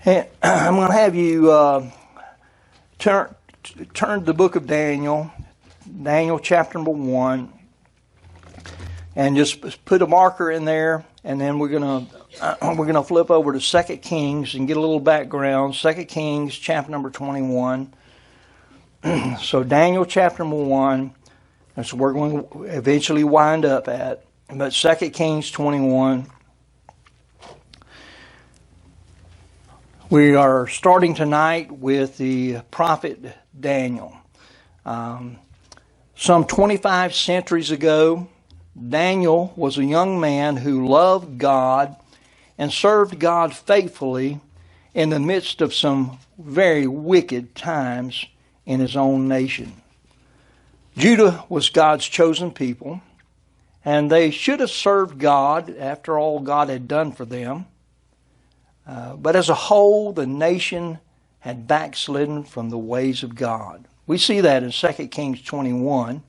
Hey, I'm going to have you turn to the book of Daniel, Daniel chapter number 1, and just put a marker in there, and then we're going to flip over to 2 Kings and get a little background. 2 Kings chapter number 21. So Daniel chapter number 1, that's where we're going to eventually wind up at. But 2 Kings 21. We are starting tonight with the prophet Daniel. Some 25 centuries ago, Daniel was a young man who loved God and served God faithfully in the midst of some very wicked times in his own nation. Judah was God's chosen people, and they should have served God after all God had done for them. But as a whole, the nation had backslidden from the ways of God. We see that in 2 Kings 21.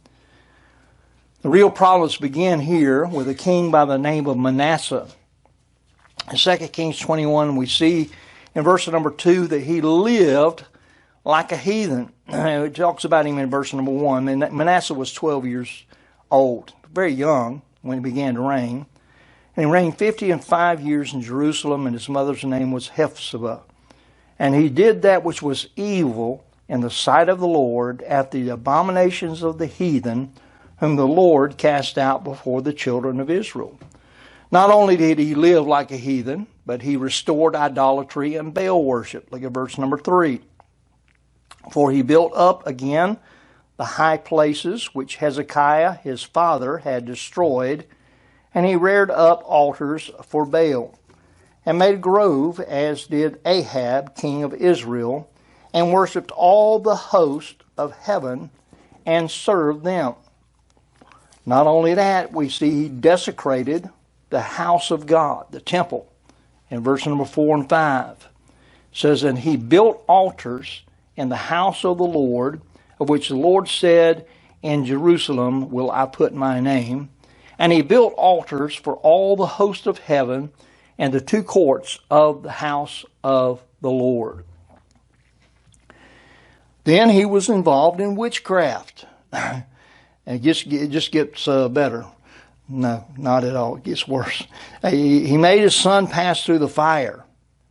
The real problems begin here with a king by the name of Manasseh. In 2 Kings 21, we see in verse number 2 that he lived like a heathen. It talks about him in verse number 1. And Manasseh was 12 years old, very young when he began to reign. And he reigned 55 years in Jerusalem, and his mother's name was Hephzibah. And he did that which was evil in the sight of the Lord, at the abominations of the heathen, whom the Lord cast out before the children of Israel. Not only did he live like a heathen, but he restored idolatry and Baal worship. Look at verse number 3. For he built up again the high places which Hezekiah his father had destroyed, and he reared up altars for Baal, and made a grove, as did Ahab, king of Israel, and worshipped all the host of heaven, and served them. Not only that, we see he desecrated the house of God, the temple, in verse number 4 and 5. It says, and he built altars in the house of the Lord, of which the Lord said, in Jerusalem will I put my name. And he built altars for all the host of heaven and the two courts of the house of the Lord. Then he was involved in witchcraft. It just gets better. No, not at all. It gets worse. He made his son pass through the fire.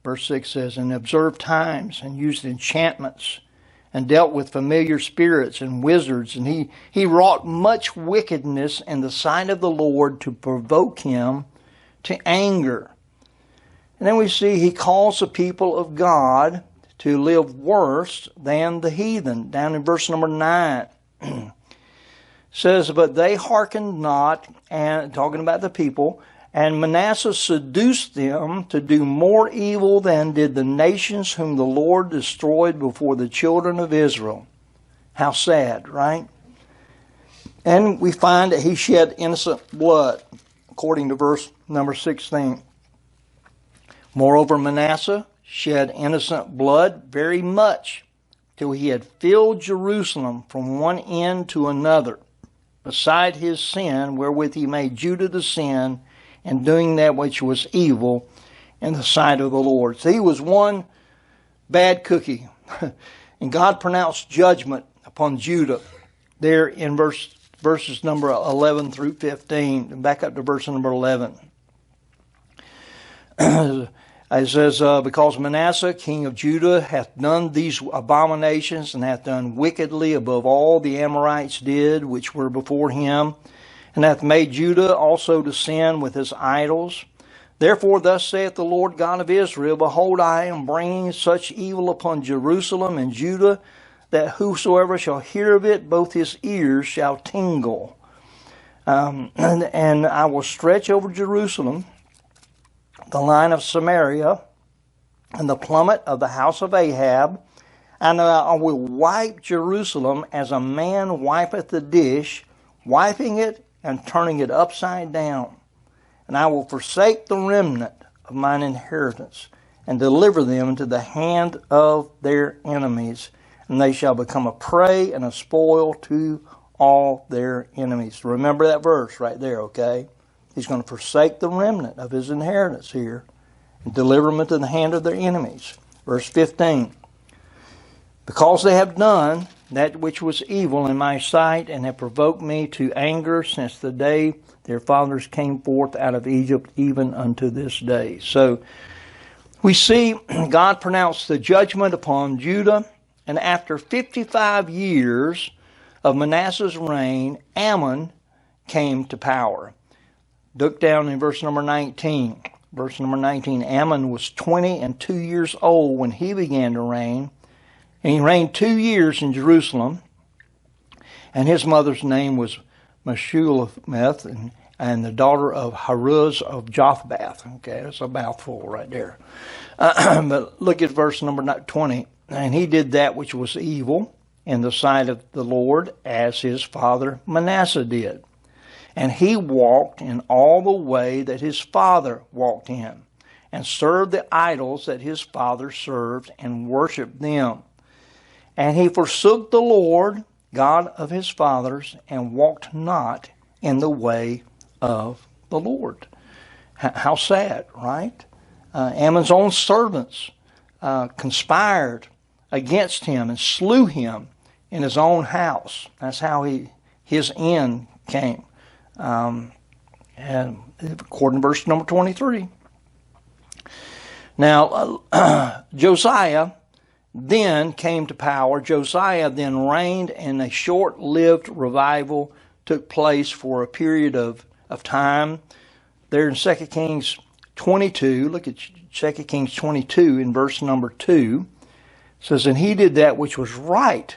Verse 6 says, and observed times and used enchantments and dealt with familiar spirits and wizards. And he wrought much wickedness in the sight of the Lord to provoke him to anger. And then we see he calls the people of God to live worse than the heathen. Down in verse number 9. Says, but they hearkened not, and talking about the people, and Manasseh seduced them to do more evil than did the nations whom the Lord destroyed before the children of Israel. How sad, right? And we find that he shed innocent blood, according to verse number 16. Moreover, Manasseh shed innocent blood very much, till he had filled Jerusalem from one end to another, beside his sin, wherewith he made Judah to sin, and doing that which was evil in the sight of the Lord. So he was one bad cookie. And God pronounced judgment upon Judah there in verses number 11 through 15. And back up to verse number 11. It says, because Manasseh, king of Judah, hath done these abominations, and hath done wickedly above all the Amorites did, which were before him, and hath made Judah also to sin with his idols. Therefore thus saith the Lord God of Israel, behold, I am bringing such evil upon Jerusalem and Judah, that whosoever shall hear of it, both his ears shall tingle. And I will stretch over Jerusalem the line of Samaria, and the plummet of the house of Ahab, and I will wipe Jerusalem as a man wipeth the dish, wiping it and turning it upside down. And I will forsake the remnant of mine inheritance, and deliver them into the hand of their enemies, and they shall become a prey and a spoil to all their enemies. Remember that verse right there, okay? He's going to forsake the remnant of his inheritance here and deliver them into the hand of their enemies. Verse 15. Because they have done that which was evil in my sight, and have provoked me to anger since the day their fathers came forth out of Egypt, even unto this day. So we see God pronounced the judgment upon Judah, and after 55 years of Manasseh's reign, Ammon came to power. Look down in verse number 19. Verse number 19, Ammon was 22 years old when he began to reign, and he reigned 2 years in Jerusalem, and his mother's name was Meshullemeth, and the daughter of Haruz of Jothbath. Okay, that's a mouthful right there. But look at verse number 20. And he did that which was evil in the sight of the Lord, as his father Manasseh did. And he walked in all the way that his father walked in, and served the idols that his father served, and worshipped them. And he forsook the Lord, God of his fathers, and walked not in the way of the Lord. How sad, right? Ammon's own servants conspired against him and slew him in his own house. That's how his end came. And according to verse number 23. Now, Josiah then came to power. Josiah then reigned, and a short-lived revival took place for a period of time. There in 2 Kings 22, look at 2 Kings 22 in verse number 2. It says, and he did that which was right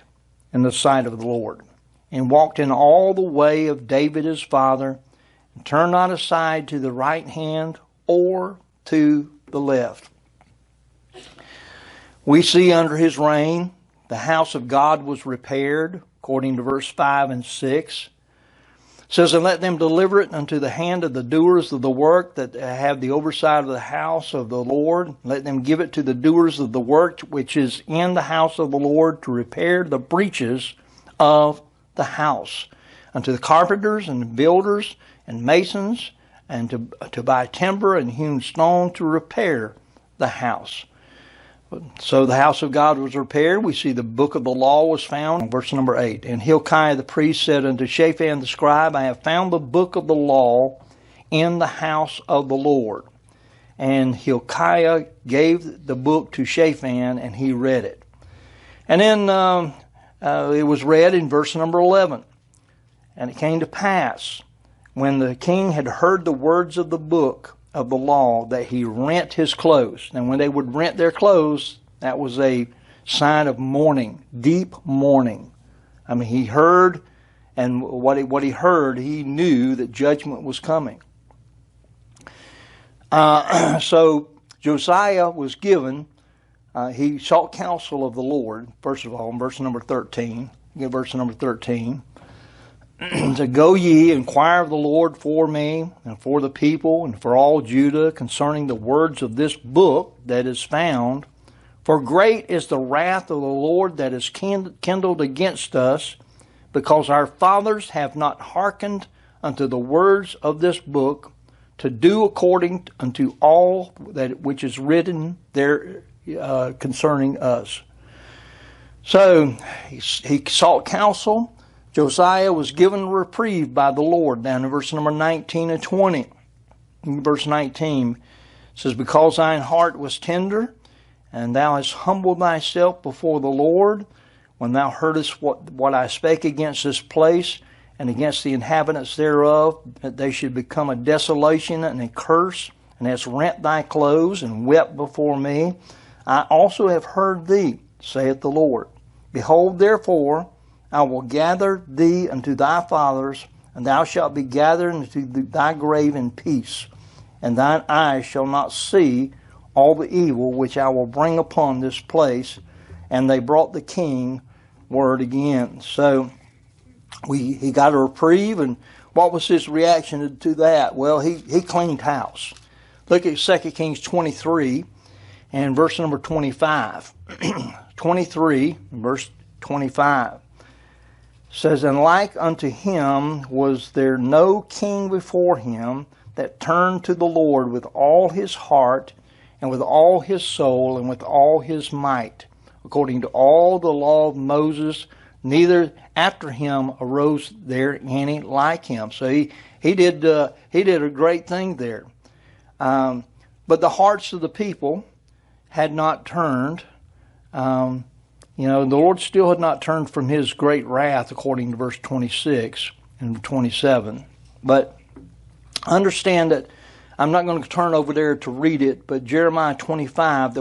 in the sight of the Lord, and walked in all the way of David his father, and turned not aside to the right hand or to the left. We see under his reign, the house of God was repaired, according to verse 5 and 6. It says, and let them deliver it unto the hand of the doers of the work that have the oversight of the house of the Lord. Let them give it to the doers of the work which is in the house of the Lord, to repair the breaches of the house, unto the carpenters and builders and masons, and to buy timber and hewn stone to repair the house. So the house of God was repaired. We see the book of the law was found. Verse number 8. And Hilkiah the priest said unto Shaphan the scribe, I have found the book of the law in the house of the Lord. And Hilkiah gave the book to Shaphan, and he read it. And then it was read in verse number 11. And it came to pass, when the king had heard the words of the book of the law, that he rent his clothes. And when they would rent their clothes, that was a sign of mourning, deep mourning. I mean, he heard, and what he heard, he knew that judgment was coming. So Josiah was given, he sought counsel of the Lord, first of all, in verse number 13. Verse number 13. To go ye, inquire of the Lord for me, and for the people, and for all Judah, concerning the words of this book that is found. For great is the wrath of the Lord that is kindled against us, because our fathers have not hearkened unto the words of this book, to do according unto all that which is written there concerning us. So he sought counsel. Josiah was given a reprieve by the Lord, down in verse number 19 and 20. In verse 19 it says, because thine heart was tender, and thou hast humbled thyself before the Lord, when thou heardest what I spake against this place, and against the inhabitants thereof, that they should become a desolation and a curse, and hast rent thy clothes, and wept before me. I also have heard thee, saith the Lord. Behold, therefore, I will gather thee unto thy fathers, and thou shalt be gathered into thy grave in peace, and thine eyes shall not see all the evil which I will bring upon this place. And they brought the king word again. So he got a reprieve, and what was his reaction to that? Well, he cleaned house. Look at 2 Kings 23 and verse number 25. 23, verse 25. Says, and like unto him was there no king before him that turned to the Lord with all his heart and with all his soul, and with all his might, according to all the law of Moses. Neither after him arose there any like him. So he did a great thing there. But the hearts of the people had not turned. The Lord still had not turned from his great wrath, according to verse 26 and 27. But understand that I'm not going to turn over there to read it, but Jeremiah 25,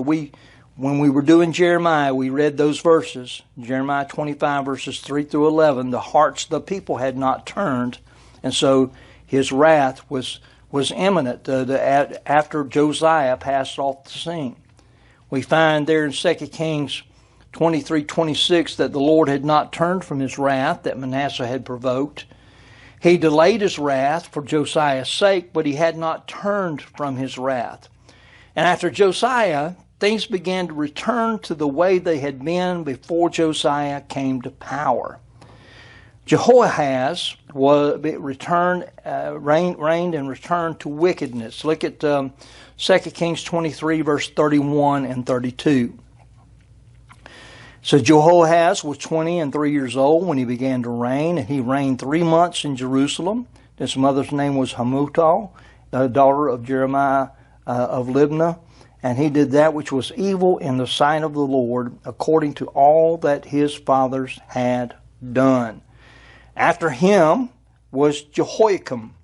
when we were doing Jeremiah, we read those verses. Jeremiah 25, verses 3 through 11. The hearts of the people had not turned, and so his wrath was imminent after Josiah passed off the scene. We find there in 2 Kings 23:26 that the Lord had not turned from his wrath that Manasseh had provoked. He delayed his wrath for Josiah's sake, but he had not turned from his wrath. And after Josiah, things began to return to the way they had been before Josiah came to power. Jehoahaz reigned and returned to wickedness. Look at 2 Kings 23, verse 31 and 32. So Jehoahaz was 20 and 3 years old when he began to reign, and he reigned 3 months in Jerusalem. His mother's name was Hamutal, the daughter of Jeremiah of Libnah. And he did that which was evil in the sight of the Lord, according to all that his fathers had done. After him was Jehoiakim.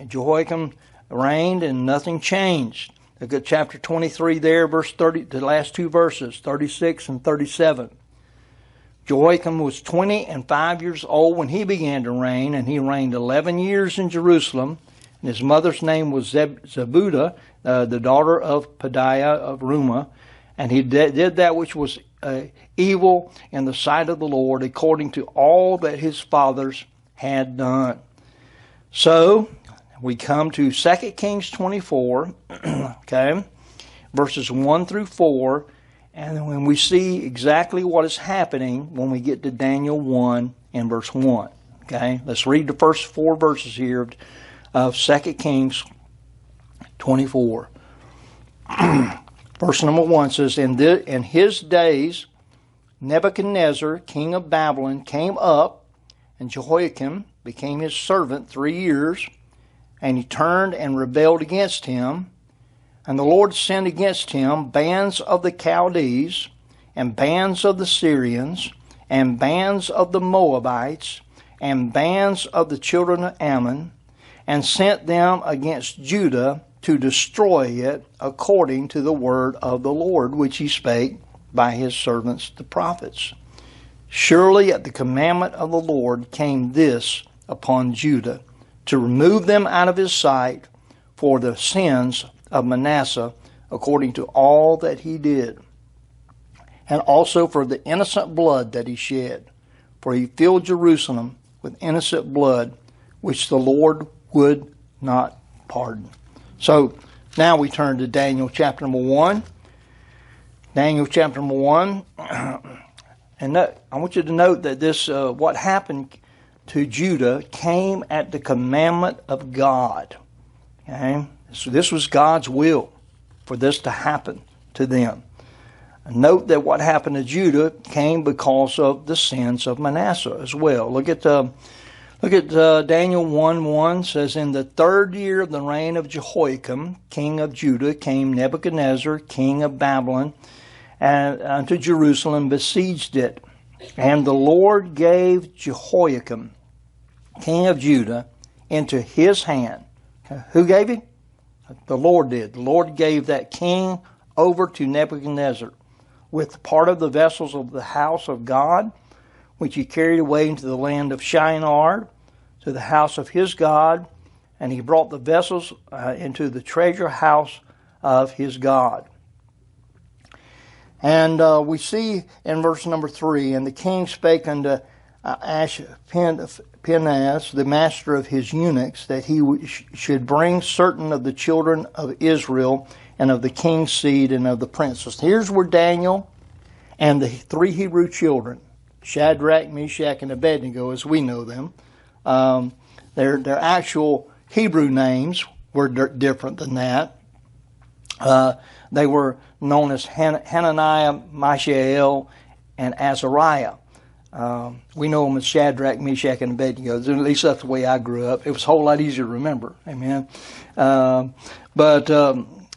Jehoiakim reigned and nothing changed. Look at chapter 23 there, verse 30, the last two verses, 36 and 37. Jehoiakim was 20 and 5 years old when he began to reign, and he reigned 11 years in Jerusalem. And his mother's name was Zebudah, the daughter of Pedaiah of Rumah. And he did that which was evil in the sight of the Lord, according to all that his fathers had done. So we come to 2 Kings 24, okay, verses 1 through 4, and when we see exactly what is happening when we get to Daniel 1 and verse 1. Okay, let's read the first 4 verses here of 2 Kings 24. Verse number 1 says, In his days Nebuchadnezzar, king of Babylon, came up, and Jehoiakim became his servant 3 years, and he turned and rebelled against him. And the Lord sent against him bands of the Chaldees, and bands of the Syrians, and bands of the Moabites, and bands of the children of Ammon, and sent them against Judah to destroy it, according to the word of the Lord, which he spake by his servants the prophets. Surely at the commandment of the Lord came this upon Judah, to remove them out of his sight for the sins of Manasseh, according to all that he did, and also for the innocent blood that he shed. For he filled Jerusalem with innocent blood, which the Lord would not pardon. So now we turn to Daniel chapter number 1. Daniel chapter number 1. And I want you to note that this, what happened to Judah, came at the commandment of God. Okay? So this was God's will for this to happen to them. And note that what happened to Judah came because of the sins of Manasseh as well. Look at Daniel 1:1 says, In the 3rd year of the reign of Jehoiakim, king of Judah, came Nebuchadnezzar, king of Babylon, and unto Jerusalem, besieged it. And the Lord gave Jehoiakim, king of Judah, into his hand. Who gave him? The Lord did. The Lord gave that king over to Nebuchadnezzar, with part of the vessels of the house of God, which he carried away into the land of Shinar, to the house of his God, and he brought the vessels into the treasure house of his God. And we see in verse number 3, And the king spake unto Ashpenaz, the master of his eunuchs, that he should bring certain of the children of Israel, and of the king's seed, and of the princes. Here's where Daniel and the 3 Hebrew children, Shadrach, Meshach, and Abednego, as we know them, their actual Hebrew names were different than that. They were known as Hananiah, Mishael, and Azariah. We know them as Shadrach, Meshach, and Abednego. At least that's the way I grew up. It was a whole lot easier to remember. Amen. But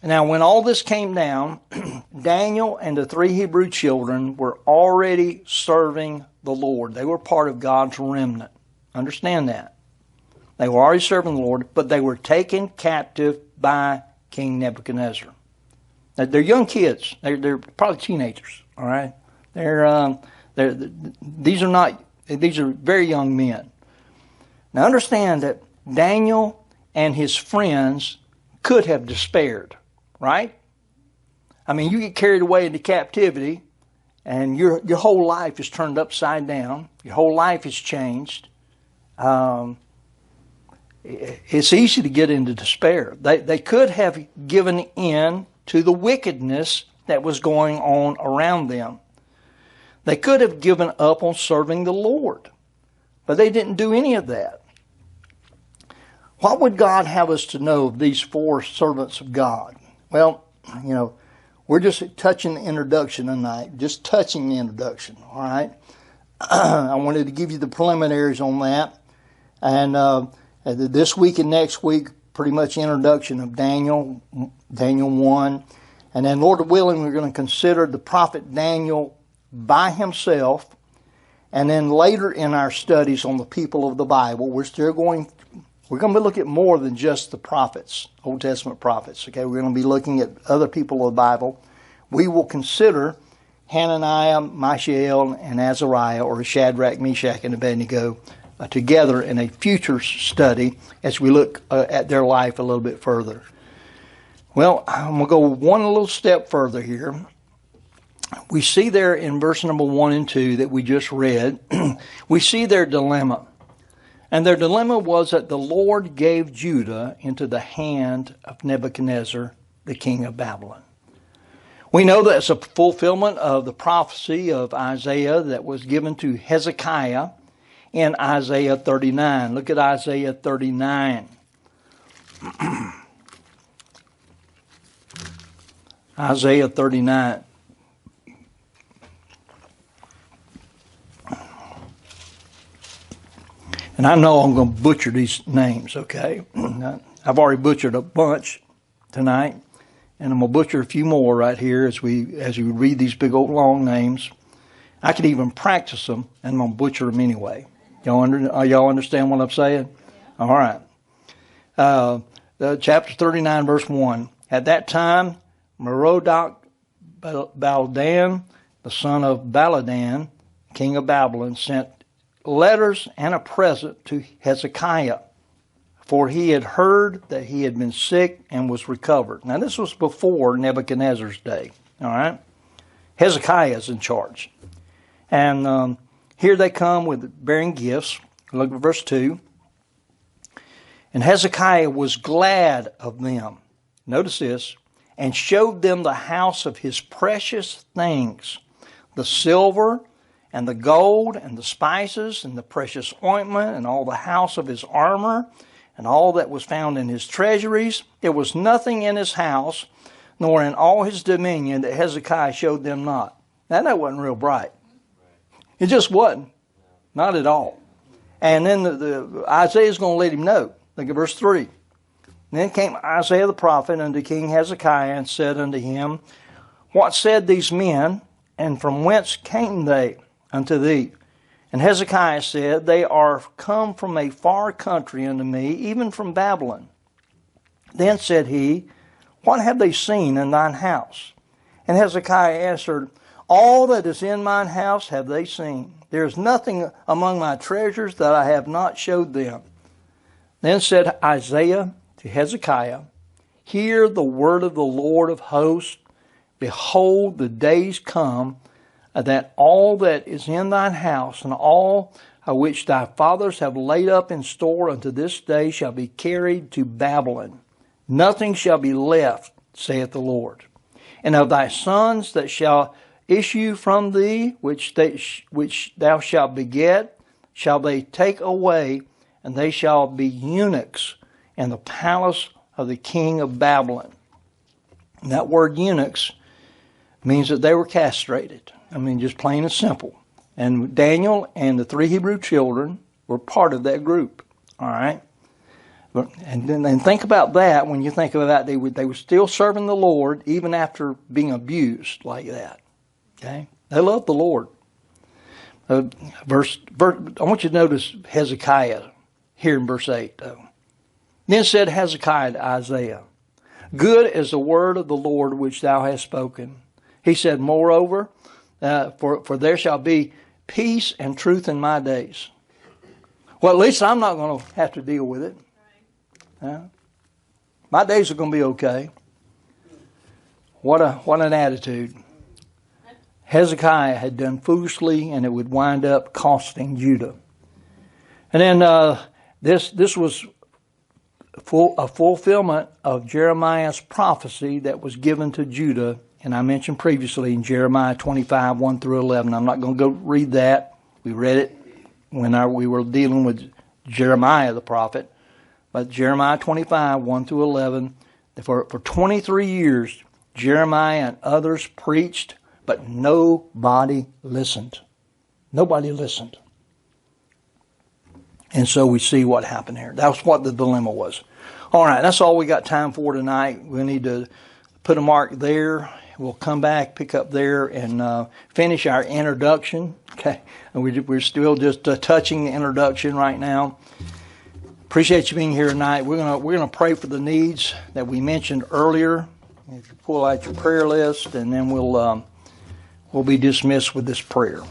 now when all this came down, Daniel and the 3 Hebrew children were already serving the Lord. They were part of God's remnant. Understand that. They were already serving the Lord, but they were taken captive by King Nebuchadnezzar. They're young kids. They're probably teenagers. All right. These are very young men. Now understand that Daniel and his friends could have despaired, right? I mean, you get carried away into captivity, and your whole life is turned upside down. Your whole life is changed. It's easy to get into despair. They could have given in to the wickedness that was going on around them. They could have given up on serving the Lord, but they didn't do any of that. What would God have us to know of these 4 servants of God? Well, we're just touching the introduction tonight, just touching the introduction, all right? I wanted to give you the preliminaries on that. And this week and next week, pretty much introduction of Daniel 1. And then, Lord willing, we're going to consider the prophet Daniel by himself. And then later in our studies on the people of the Bible, we're going to look at more than just the prophets, Old Testament prophets. Okay, we're going to be looking at other people of the Bible. We will consider Hananiah, Mishael, and Azariah, or Shadrach, Meshach, and Abednego, together in a future study as we look at their life a little bit further. Well, I'm going to go one little step further here. We see there in verse number 1 and 2 that we just read, we see their dilemma. And their dilemma was that the Lord gave Judah into the hand of Nebuchadnezzar, the king of Babylon. We know that's a fulfillment of the prophecy of Isaiah that was given to Hezekiah in Isaiah 39. Look at Isaiah 39. Isaiah 39. And I know I'm going to butcher these names, okay? I've already butchered a bunch tonight, and I'm going to butcher a few more right here as we read these big old long names. I could even practice them, and I'm going to butcher them anyway. Y'all understand what I'm saying? All right. Chapter 39, verse 1. At that time, Merodach Baladan, the son of Baladan, king of Babylon, sent letters and a present to Hezekiah, for he had heard that he had been sick and was recovered. Now, this was before Nebuchadnezzar's day. All right? Hezekiah is in charge. And here they come with bearing gifts. Look at verse 2. And Hezekiah was glad of them. Notice this. And showed them the house of his precious things, the silver and the gold and the spices and the precious ointment and all the house of his armor and all that was found in his treasuries. There was nothing in his house, nor in all his dominion, that Hezekiah showed them not. Now, that wasn't real bright. It just wasn't. Not at all. And then Isaiah's going to let him know. Look at verse 3. Then came Isaiah the prophet unto King Hezekiah and said unto him, What said these men, and from whence came they unto thee? And Hezekiah said, They are come from a far country unto me, even from Babylon. Then said he, What have they seen in thine house? And Hezekiah answered, All that is in mine house have they seen. There is nothing among my treasures that I have not showed them. Then said Isaiah to Hezekiah, Hear the word of the Lord of hosts. Behold, the days come that all that is in thine house and all which thy fathers have laid up in store unto this day shall be carried to Babylon. Nothing shall be left, saith the Lord. And of thy sons that shall issue from thee, which thou shalt beget, shall they take away, and they shall be eunuchs in the palace of the king of Babylon. And that word eunuchs means that they were castrated. I mean, just plain and simple. And Daniel and the 3 Hebrew children were part of that group. All right? And then think about that. When you think about that, they were still serving the Lord even after being abused like that. Okay? They loved the Lord. I want you to notice Hezekiah here in verse 8, though. Then said Hezekiah to Isaiah, good is the word of the Lord which thou hast spoken. He said, moreover, for there shall be peace and truth in my days. Well, at least I'm not going to have to deal with it. My days are going to be okay. What an attitude. Hezekiah had done foolishly, and it would wind up costing Judah. And then this was a fulfillment of Jeremiah's prophecy that was given to Judah, and I mentioned previously in Jeremiah 25, 1 through 11. I'm not going to go read that. We read it when we were dealing with Jeremiah the prophet. But Jeremiah 25, 1 through 11, for 23 years, Jeremiah and others preached, but nobody listened. Nobody listened. And so we see what happened here. That's what the dilemma was. All right, that's all we got time for tonight. We need to put a mark there. We'll come back, pick up there, and finish our introduction. Okay, and we're still just touching the introduction right now. Appreciate you being here tonight. We're gonna pray for the needs that we mentioned earlier. If you pull out your prayer list, and then we'll be dismissed with this prayer.